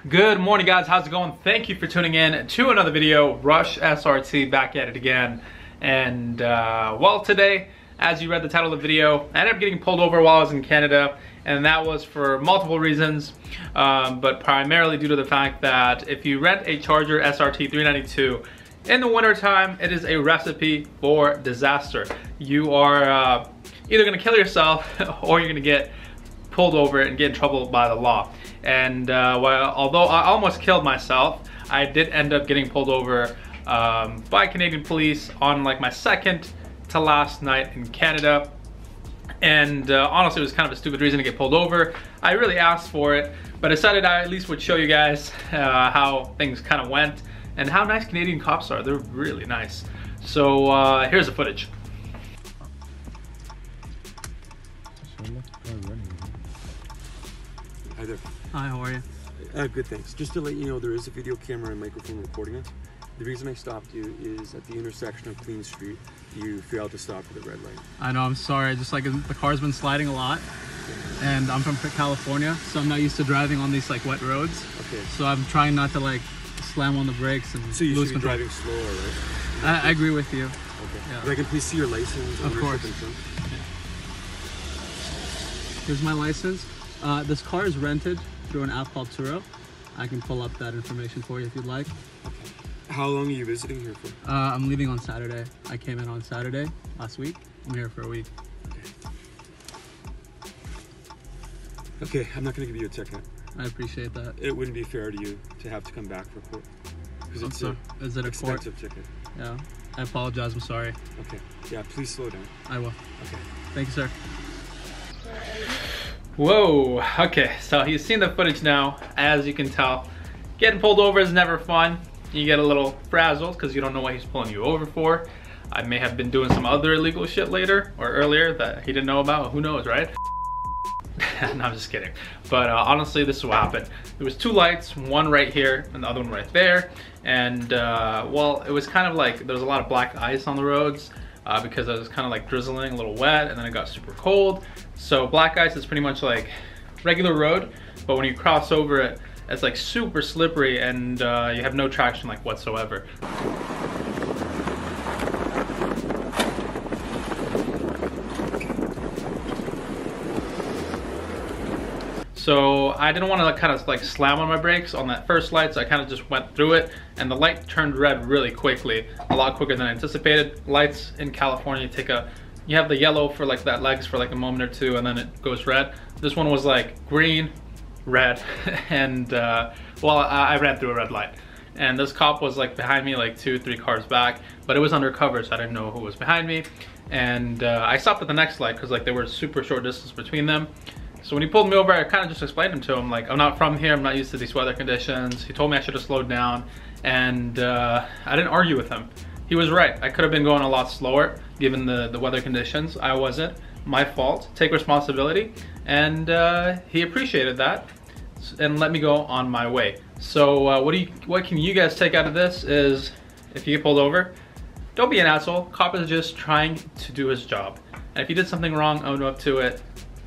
Good morning, guys. How's it going? Thank you for tuning in to another video. Rush SRT back at it again. And well, today, as you read the title of the video, I ended up getting pulled over while I was in Canada, and that was for multiple reasons, but primarily due to the fact that if you rent a Charger SRT 392 in the wintertime, it is a recipe for disaster. You are either going to kill yourself or you're going to get pulled over and get in trouble by the law. And although I almost killed myself, I did end up getting pulled over by Canadian police on like my second to last night in Canada. And honestly, it was kind of a stupid reason to get pulled over. I really asked for it, but I decided I at least would show you guys how things kind of went and how nice Canadian cops are. They're really nice. So here's the footage. Hi there. Hi, how are you? Good, thanks. Just to let you know, there is a video camera and microphone recording it. The reason I stopped you is at the intersection of Queen Street, you failed to stop for the red light. I know, I'm sorry. Just like the car's been sliding a lot, and I'm from California, so I'm not used to driving on these like wet roads. Okay. So I'm trying not to like slam on the brakes and So you lose should be control. driving slower, right? I agree with you. Okay. Yeah. But I can please see your license. Of course. Here's my license. This car is rented through an app called Turo. I can pull up that information for you if you'd like. Okay. How long are you visiting here for? I'm leaving on Saturday. I came in on Saturday last week. I'm here for a week. Okay, I'm not going to give you a ticket. I appreciate that. It wouldn't be fair to you to have to come back for court. Because it's Is it a court? expensive ticket. Yeah. I apologize. I'm sorry. Okay. Yeah, please slow down. I will. Okay. Thank you, sir. Whoa, okay, so you've seen the footage now. As you can tell, getting pulled over is never fun. You get a little frazzled because you don't know what he's pulling you over for. I may have been doing some other illegal shit later or earlier that he didn't know about. Who knows, right? No, I'm just kidding. But honestly, this is what happened. There was two lights, one right here and the other one right there. And well, it was kind of like there was a lot of black ice on the roads because it was kind of like drizzling, a little wet, and then it got super cold. So black ice is pretty much like regular road, but when you cross over it, it's like super slippery and you have no traction like whatsoever. So I didn't want to like, kind of like slam on my brakes on that first light, so I kind of just went through it, and the light turned red really quickly, a lot quicker than I anticipated. Lights in California you have the yellow for like that legs for like a moment or two, and then it goes red. This one was like green, red, and well, I ran through a red light. And this cop was like behind me, like 2-3 cars back, but it was undercover, so I didn't know who was behind me. And I stopped at the next light because like there was super short distance between them. So when he pulled me over, I kind of just explained to him, like, I'm not from here, I'm not used to these weather conditions. He told me I should have slowed down, and I didn't argue with him. He was right. I could have been going a lot slower given the weather conditions. I wasn't. My fault. Take responsibility. And he appreciated that and let me go on my way. So what can you guys take out of this is, if you get pulled over, don't be an asshole. Cop is just trying to do his job. And if you did something wrong, own up to it.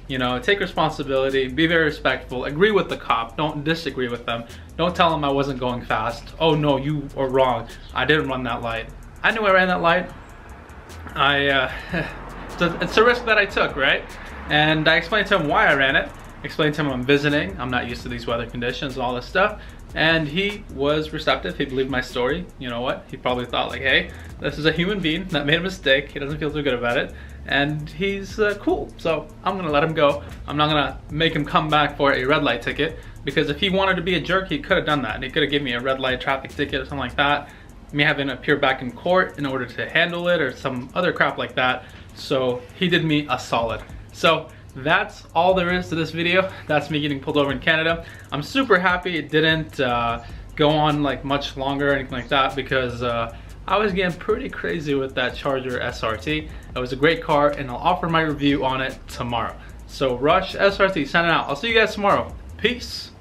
You know, take responsibility, be very respectful, agree with the cop, don't disagree with them. Don't tell him I wasn't going fast. Oh no, you are wrong. I didn't run that light. I knew I ran that light. It's a risk that I took, right? And I explained to him why I ran it. Explained to him I'm visiting, I'm not used to these weather conditions and all this stuff. And he was receptive, he believed my story. You know what? He probably thought like, hey, this is a human being that made a mistake. He doesn't feel too good about it. And he's cool, so I'm gonna let him go. I'm not gonna make him come back for a red light ticket, because if he wanted to be a jerk, he could have done that. And he could have given me a red light traffic ticket or something like that. Me having to appear back in court in order to handle it or some other crap like that. So he did me a solid. So that's all there is to this video. That's me getting pulled over in Canada. I'm super happy it didn't go on like much longer or anything like that, because I was getting pretty crazy with that Charger SRT. It was a great car, and I'll offer my review on it tomorrow. So Rush SRT signing out. I'll see you guys tomorrow. Peace.